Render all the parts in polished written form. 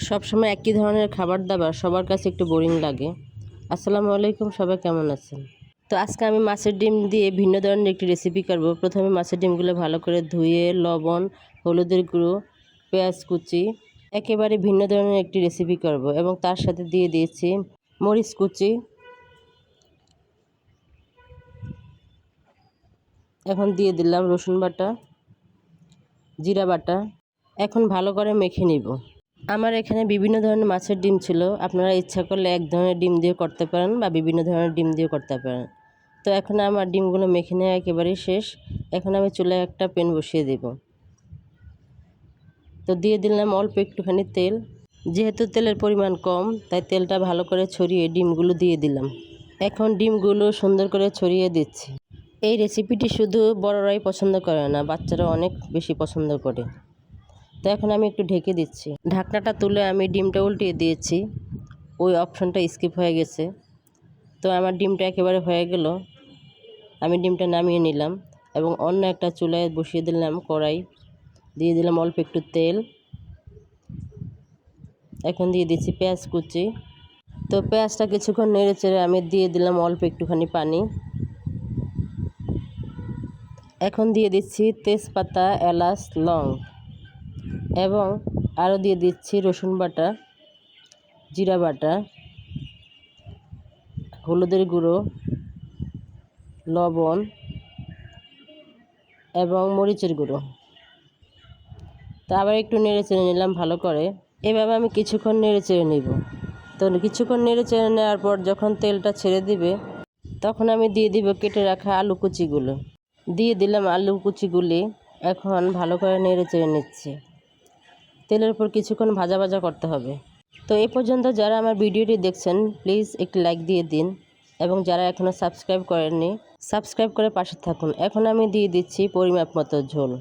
সবসময় একই ধরনের খাবার দাবার সবার কাছে একটু বোরিং লাগে। আসসালামু আলাইকুম, সবাই কেমন আছেন? তো আজকে আমি মাছের ডিম দিয়ে ভিন্ন ধরনের একটি রেসিপি করব। প্রথমে মাছের ডিমগুলো ভালো করে ধুয়ে লবণ, হলুদের গুঁড়ো, পেঁয়াজ কুচি, একেবারে ভিন্ন ধরনের একটি রেসিপি করব এবং তার সাথে দিয়ে দিয়েছি মরিচ কুচি। এখন দিয়ে দিলাম রসুন বাটা, জিরা বাটা। এখন ভালো করে মেখে নিব। আমার এখানে বিভিন্ন ধরনের মাছের ডিম ছিল, আপনারা ইচ্ছা করলে এক ধরনের ডিম দিয়ে করতে পারেন বা বিভিন্ন ধরনের ডিম দিয়ে করতে পারেন। তো এখন আমার ডিমগুলো মেখে নেওয়া একেবারেই শেষ। এখন আমি চুলায় একটা প্যান বসিয়ে দেব। তো দিয়ে দিলাম অল্প একটুখানি তেল। যেহেতু তেলের পরিমাণ কম, তাই তেলটা ভালো করে ছড়িয়ে ডিমগুলো দিয়ে দিলাম। এখন ডিমগুলো সুন্দর করে ছড়িয়ে দিচ্ছি। এই রেসিপিটি শুধু বড়রাই পছন্দ করে না, বাচ্চারা অনেক বেশি পছন্দ করে। তো এখন আমি একটু ঢেকে দিচ্ছি। ঢাকনাটা তুলে আমি ডিমটা উল্টিয়ে দিয়েছি, ওই অপশনটা স্কিপ হয়ে গেছে। তো আমার ডিমটা একেবারে হয়ে গেল। আমি ডিমটা নামিয়ে নিলাম এবং অন্য একটা চুলায় বসিয়ে দিলাম কড়াই। দিয়ে দিলাম অল্প একটু তেল। এখন দিয়ে দিচ্ছি পেঁয়াজ কুচি। তো পেঁয়াজটা কিছুক্ষণ নেড়ে চেড়ে আমি দিয়ে দিলাম অল্প একটুখানি পানি। এখন দিয়ে দিচ্ছি তেজপাতা, এলাচ, লং এবং আরও দিয়ে দিচ্ছি রসুন বাটা, জিরা বাটা, হলুদের গুঁড়ো, লবণ এবং মরিচের গুঁড়ো। তো আবার একটু নেড়ে চেড়ে নিলাম ভালো করে। এভাবে আমি কিছুক্ষণ নেড়ে চেড়ে নিব। তো কিছুক্ষণ নেড়ে চেড়ে নেওয়ার পর যখন তেলটা ছেড়ে দিবে, তখন আমি দিয়ে দিব কেটে রাখা আলু কুচিগুলো। দিয়ে দিলাম আলু কুচিগুলি। এখন ভালো করে নেড়ে চেড়ে নিচ্ছি। তেলের উপর কিছুক্ষণ ভাজা ভাজা করতে হবে। তো এই পর্যন্ত যারা আমার ভিডিওটি দেখছেন, প্লিজ একটি লাইক দিয়ে দিন এবং যারা এখনও সাবস্ক্রাইব করেননি, সাবস্ক্রাইব করে পাশে থাকুন। এখন আমি দিয়ে দিচ্ছি পরিমাপ মতো ঝোল।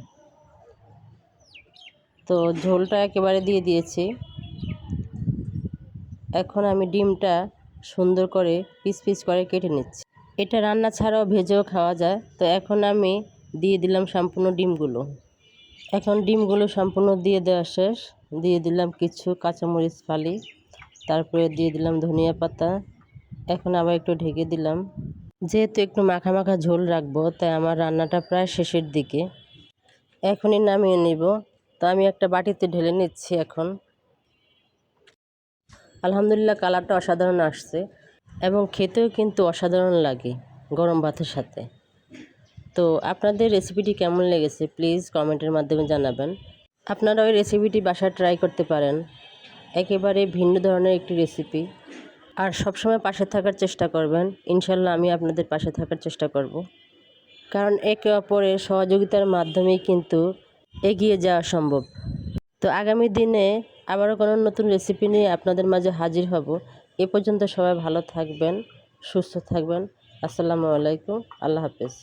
তো ঝোলটা একেবারে দিয়ে দিয়েছি। এখন আমি ডিমটা সুন্দর করে পিস পিস করে কেটে নিচ্ছি। এটা রান্না ছাড়াও ভেজেও খাওয়া যায়। তো এখন আমি দিয়ে দিলাম সম্পূর্ণ ডিমগুলো। এখন ডিমগুলো সম্পূর্ণ দিয়ে দেওয়া শেষ। দিয়ে দিলাম কিছু কাঁচামরিচ ফালি, তারপরে দিয়ে দিলাম ধনিয়া পাতা। এখন আবার একটু ঢেকে দিলাম। যেহেতু একটু মাখা মাখা ঝোল রাখবো, তাই আমার রান্নাটা প্রায় শেষের দিকে। এখনই নামিয়ে নিব। তো আমি একটা বাটিতে ঢেলে নিচ্ছি এখন। আলহামদুলিল্লাহ, কালারটা অসাধারণ আসছে এবং খেতেও কিন্তু অসাধারণ লাগে গরম ভাতের সাথে। তো আপনাদের রেসিপিটি কেমন লেগেছে প্লিজ কমেন্টের মাধ্যমে জানাবেন। আপনারা ওই রেসিপিটি বাসায় ট্রাই করতে পারেন। একেবারে ভিন্ন ধরনের একটি রেসিপি। আর সবসময় পাশে থাকার চেষ্টা করবেন। ইনশাল্লাহ আমি আপনাদের পাশে থাকার চেষ্টা করব, কারণ একে অপরের সহযোগিতার মাধ্যমেই কিন্তু এগিয়ে যাওয়া সম্ভব। তো আগামী দিনে আবারও কোনো নতুন রেসিপি নিয়ে আপনাদের মাঝে হাজির হব। এ পর্যন্ত সবাই ভালো থাকবেন, সুস্থ থাকবেন। আসসালামু আলাইকুম, আল্লাহ হাফেজ।